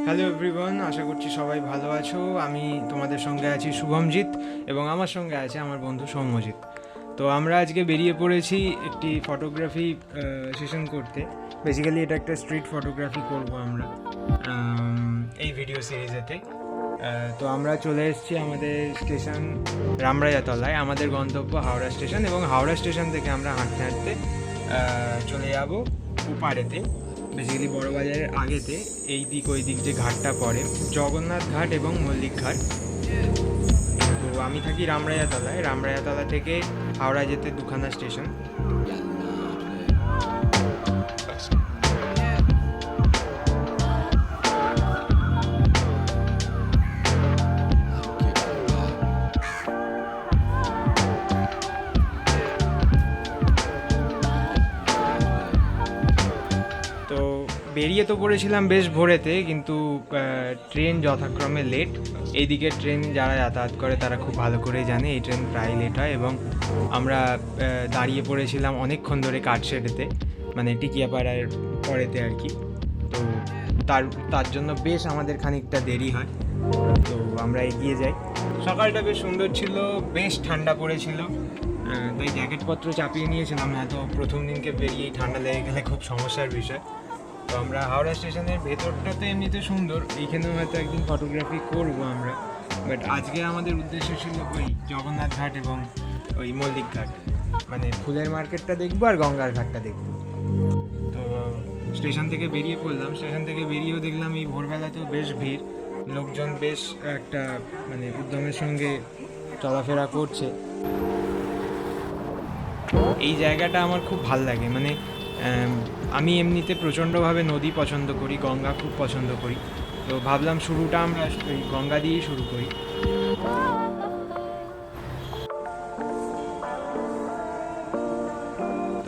Hello everyone, আশা করছি সবাই ভালো আছো। আমি তোমাদের সঙ্গে আছি শুভমজিৎ এবং আমার সঙ্গে আছে আমার বন্ধু সৌম্যজিৎ। তো আমরা আজকে বেরিয়ে পড়েছি একটি ফটোগ্রাফি সেশন করতে। বেসিক্যালি এটা একটা স্ট্রিট ফটোগ্রাফি করব আমরা এই ভিডিও সিরিজেতে। তো আমরা চলে এসেছি আমাদের স্টেশন রামরাজাতলায়। আমাদের গন্তব্য হাওড়া স্টেশন এবং হাওড়া স্টেশন থেকে আমরা হাঁটতে হাঁটতে চলে যাব ওপারেতে, বেসিক্যালি বড়বাজারের আগেতে। এই দিক ওই দিক যে ঘাটটা পড়ে, জগন্নাথ ঘাট এবং মল্লিক ঘাট। তো আমি থাকি রামরাজাতলায়। রামরাজাতলা থেকে হাওড়া যেতে দুখানা স্টেশন। তো বেরিয়ে তো পড়েছিলাম বেশ ভোরেতে, কিন্তু ট্রেন যথাক্রমে লেট। এইদিকে ট্রেন যারা যাতায়াত করে তারা খুব ভালো করেই জানে এই ট্রেন প্রায় লেট হয়, এবং আমরা দাঁড়িয়ে পড়েছিলাম অনেকক্ষণ ধরে কাঠশেডেতে, মানে টিকিয়াপাড়ার পরেতে আর কি। তো তার জন্য বেশ আমাদের খানিকটা দেরি হয়। তো আমরা এগিয়ে যাই। সকালটা বেশ সুন্দর ছিল, বেশ ঠান্ডা পড়েছিল, তাই জ্যাকেটপত্র চাপিয়ে নিয়েছিলাম, না তো প্রথম দিনকে বেরিয়েই ঠান্ডা লেগে গেলে খুব সমস্যার বিষয়। তো আমরা হাওড়া স্টেশনের ভেতরটা তো এমনিতে সুন্দর, এইখানেও হয়তো একদিন ফটোগ্রাফি করবো আমরা, বাট আজকে আমাদের উদ্দেশ্য ছিল ওই জগন্নাথ ঘাট এবং ওই মল্লিক ঘাট, মানে ফুলের মার্কেটটা দেখবো আর গঙ্গার ঘাটটা দেখবো। তো স্টেশন থেকে বেরিয়ে পড়লাম। স্টেশন থেকে বেরিয়েও দেখলাম এই ভোরবেলাতেও বেশ ভিড়, লোকজন বেশ একটা মানে উদ্যমের সঙ্গে চলাফেরা করছে। এই জায়গাটা আমার খুব ভাল লাগে, মানে আমি এমনিতে প্রচণ্ডভাবে নদী পছন্দ করি, গঙ্গা খুব পছন্দ করি। তো ভাবলাম শুরুটা আমরা ওই গঙ্গা দিয়েই শুরু করি।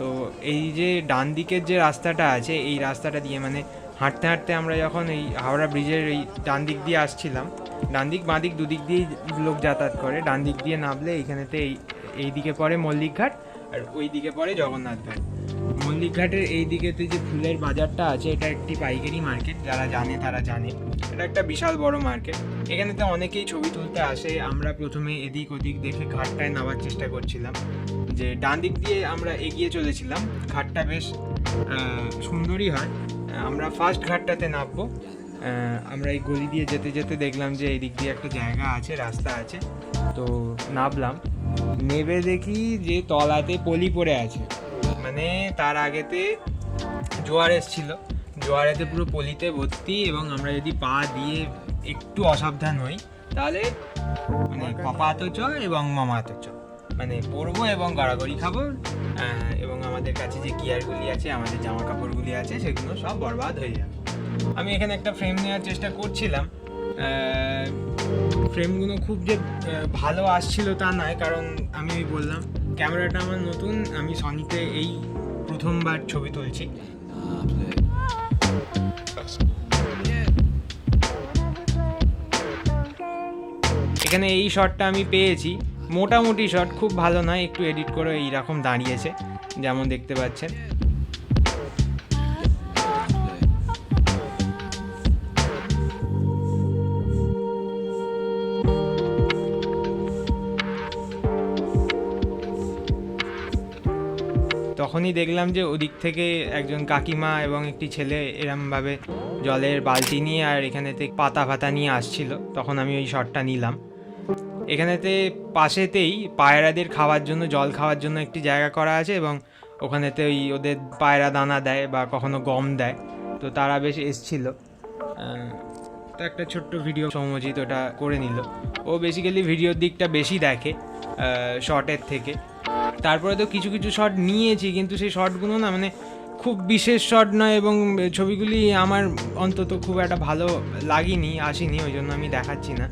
তো এই যে ডান দিকের যে রাস্তাটা আছে, এই রাস্তাটা দিয়ে মানে হাঁটতে হাঁটতে আমরা যখন এই হাওড়া ব্রিজের এই ডান দিক দিয়ে আসছিলাম, ডান দিক বাঁ দিক দুদিক দিয়েই লোক যাতায়াত করে, ডান দিক দিয়ে নামলে এইখানেতে এই দিকে পড়ে মল্লিক ঘাট আর ওই দিকে পড়ে জগন্নাথ ঘাট। মল্লিক ঘাটের এই দিকেতে যে ফুলের বাজারটা আছে, এটা একটি পাইকারি মার্কেট, যারা জানে তারা জানে। এটা একটা বিশাল বড় মার্কেট, এখানেতে অনেকেই ছবি তুলতে আসে। আমরা প্রথমে এদিক ওদিক দেখে ঘাটটায় নামার চেষ্টা করছিলাম, যে ডান দিক দিয়ে আমরা এগিয়ে চলেছিলাম। ঘাটটা বেশ সুন্দরই হয়। আমরা ফার্স্ট ঘাটটাতে নামবো। আমরা এই গলি দিয়ে যেতে যেতে দেখলাম যে এই দিক দিয়ে একটা জায়গা আছে, রাস্তা আছে। তো নামলাম, নেবে দেখি যে তলাতে পলি পড়ে আছে, মানে তার আগেতে জোয়ার এসেছিল, জোয়ারেতে পুরো পলিতে ভর্তি, এবং আমরা যদি পা দিয়ে একটু অসাবধান হই তাহলে মানে পাপা তো চ এবং মামা তো চ, মানে পরবো এবং গড়াগড়ি খাবো, এবং আমাদের কাছে যে গিয়ারগুলি আছে, আমাদের জামা কাপড়গুলি আছে, সেগুলো সব বরবাদ হয়ে যাবে। আমি এখানে একটা ফ্রেম নেওয়ার চেষ্টা করছিলাম। ফ্রেমগুলো খুব যে ভালো আসছিল তা নয়, কারণ আমি বললাম ক্যামেরাটা আমার নতুন, আমি সনিতে এই প্রথমবার ছবি তুলছি। এখানে এই শটটা আমি পেয়েছি, মোটামুটি শট, খুব ভালো নয়, একটু এডিট করে এইরকম দাঁড়িয়েছে যেমন দেখতে পাচ্ছেন। তখনই দেখলাম যে ওদিক থেকে একজন কাকিমা এবং একটি ছেলে এরমভাবে জলের বালতি নিয়ে আর এখানেতে পাতা ফাতা নিয়ে আসছিল। তখন আমি ওই শটটা নিলাম। এখানেতে পাশেতেই পায়রাদের খাওয়ার জন্য, জল খাওয়ার জন্য একটি জায়গা করা আছে, এবং ওখানেতে ওই ওদের পায়রা দানা দেয় বা কখনো গম দেয়। তো তারা বেশ এসছিল। তো একটা ছোট্ট ভিডিও সৌম্যজিৎ ওটা করে নিল। ও বেসিক্যালি ভিডিওর দিকটা বেশি দেখে শর্টের থেকে। তারপরে তো কিছু কিছু শট নিয়েছি, কিন্তু সেই শটগুলো না মানে খুব বিশেষ শট নয়, এবং ছবিগুলি আমার অন্তত খুব একটা ভালো আসেনি, ওই জন্য আমি দেখাচ্ছি না।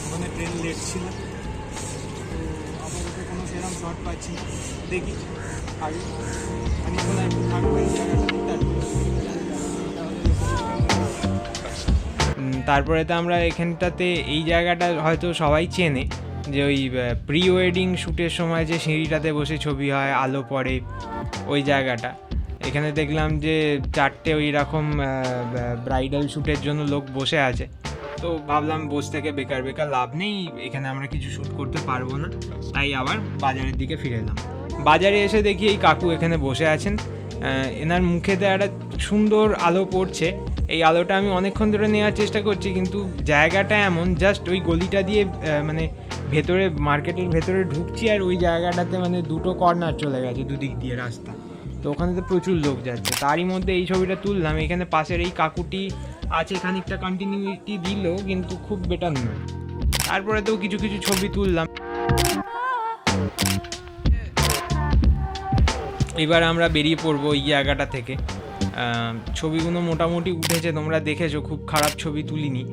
ওখানে ট্রেন লেট ছিল, তো আপাতত কোনো সেরকম শট পাচ্ছি না। দেখি আগে খানিকক্ষণ একটু থাকবো এই জায়গাটা। তারপরে তো আমরা এখানটাতে এই জায়গাটা হয়তো সবাই চেনে, যে ওই প্রি ওয়েডিং শ্যুটের সময় যে সিঁড়িটাতে বসে ছবি হয়, আলো পড়ে, ওই জায়গাটা। এখানে দেখলাম যে 4টে ওই রকম ব্রাইডাল শ্যুটের জন্য লোক বসে আছে। তো ভাবলাম বসে থেকে বেকার বেকার লাভ নেই, এখানে আমরা কিছু শ্যুট করতে পারবো না, তাই আবার বাজারের দিকে ফিরে এলাম। বাজারে এসে দেখি এই কাকু এখানে বসে আছেন, এনার মুখেতে একটা সুন্দর আলো পড়ছে। এই আলোটা আমি অনেকক্ষণ ধরে নেওয়ার চেষ্টা করছি, কিন্তু জায়গাটা এমন, জাস্ট ওই গলিটা দিয়ে মানে ভেতরে মার্কেটের ভেতরে ঢুকছি, আর ওই জায়গাটাতে মানে দুটো কর্নার চলে গেছে দুদিক দিয়ে রাস্তা, তো ওখানে তো প্রচুর লোক যাচ্ছে। তারই মধ্যে এই ছবিটা তুললাম। এখানে পাশের এই কাকুটি আছে, খানিকটা কন্টিনিউটি দিল, কিন্তু খুব বেটার নয়। তারপরে তো কিছু কিছু ছবি তুললাম। এবার আমরা বেরিয়ে পড়বো এই জায়গাটা থেকে। ছবিগুলো মোটামুটি উঠেছে, তোমরা দেখেছো, খুব খারাপ ছবি তুলিনি।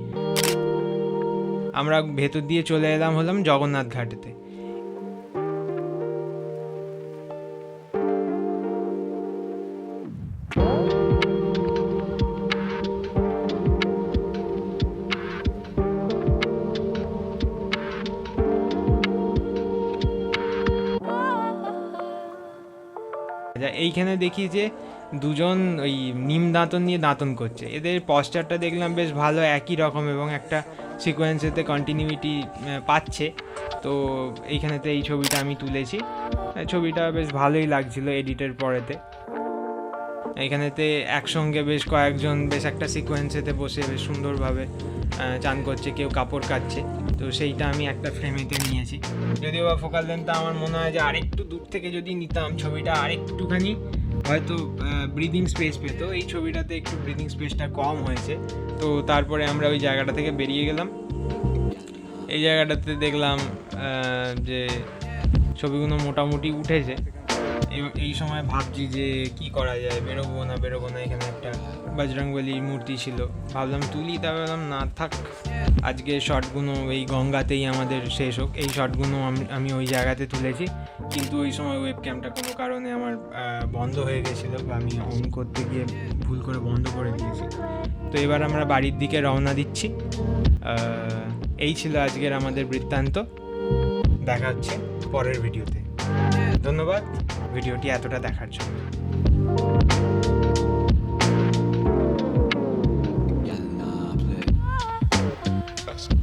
আমরা ভেতর দিয়ে চলে এলাম হলাম জগন্নাথ ঘাটেতে। এইখানে দেখি যে দুজন ওই নিম দাঁতন নিয়ে দাঁতন করছে। এদের পস্টারটা দেখলাম বেশ ভালো, একই রকম, এবং একটা সিকোয়েন্সেতে কন্টিনিউটি পাচ্ছে। তো এইখানেতে এই ছবিটা আমি তুলেছি। ছবিটা বেশ ভালোই লাগছিল এডিটের পরেতে। এইখানেতে একসঙ্গে বেশ কয়েকজন বেশ একটা সিকোয়েন্সেতে বসে বেশ সুন্দরভাবে চান করছে, কেউ কাপড় কাচ্ছে। তো সেইটা আমি একটা ফ্রেমেতে নিয়েছি। যদিও বা ফোকাল লেন্থটা আমার মনে হয় যে আরেকটু দূর থেকে যদি নিতাম ছবিটা আরেকটুখানি হয়তো ব্রিদিং স্পেস পেত। এই ছবিটাতে একটু ব্রিদিং স্পেসটা কম হয়েছে। তো তারপরে আমরা ওই জায়গাটা থেকে বেরিয়ে গেলাম। এই জায়গাটাতে দেখলাম যে ছবিগুলো মোটামুটি উঠেছে। এই সময় ভাবছি যে কি করা যায়, বেরোবো না। এখানে একটা বজরংবলীর মূর্তি ছিল, ভাবলাম তুলি, তা ভাবলাম না থাক, আজকে শর্টগুলো এই গঙ্গাতেই আমাদের শেষ হোক। এই শর্টগুলো আমি ওই জায়গাতে তুলেছি, কিন্তু ওই সময় ওয়েব ক্যামটা কোনো কারণে আমার বন্ধ হয়ে গেছিলো, বা আমি অন করতে গিয়ে ভুল করে বন্ধ করে দিয়েছি। তো এবার আমরা বাড়ির দিকে রওনা দিচ্ছি। এই ছিল আজকের আমাদের বৃত্তান্ত। দেখা হচ্ছে পরের ভিডিওতে। ধন্যবাদ ভিডিওটি এতটা দেখার জন্য।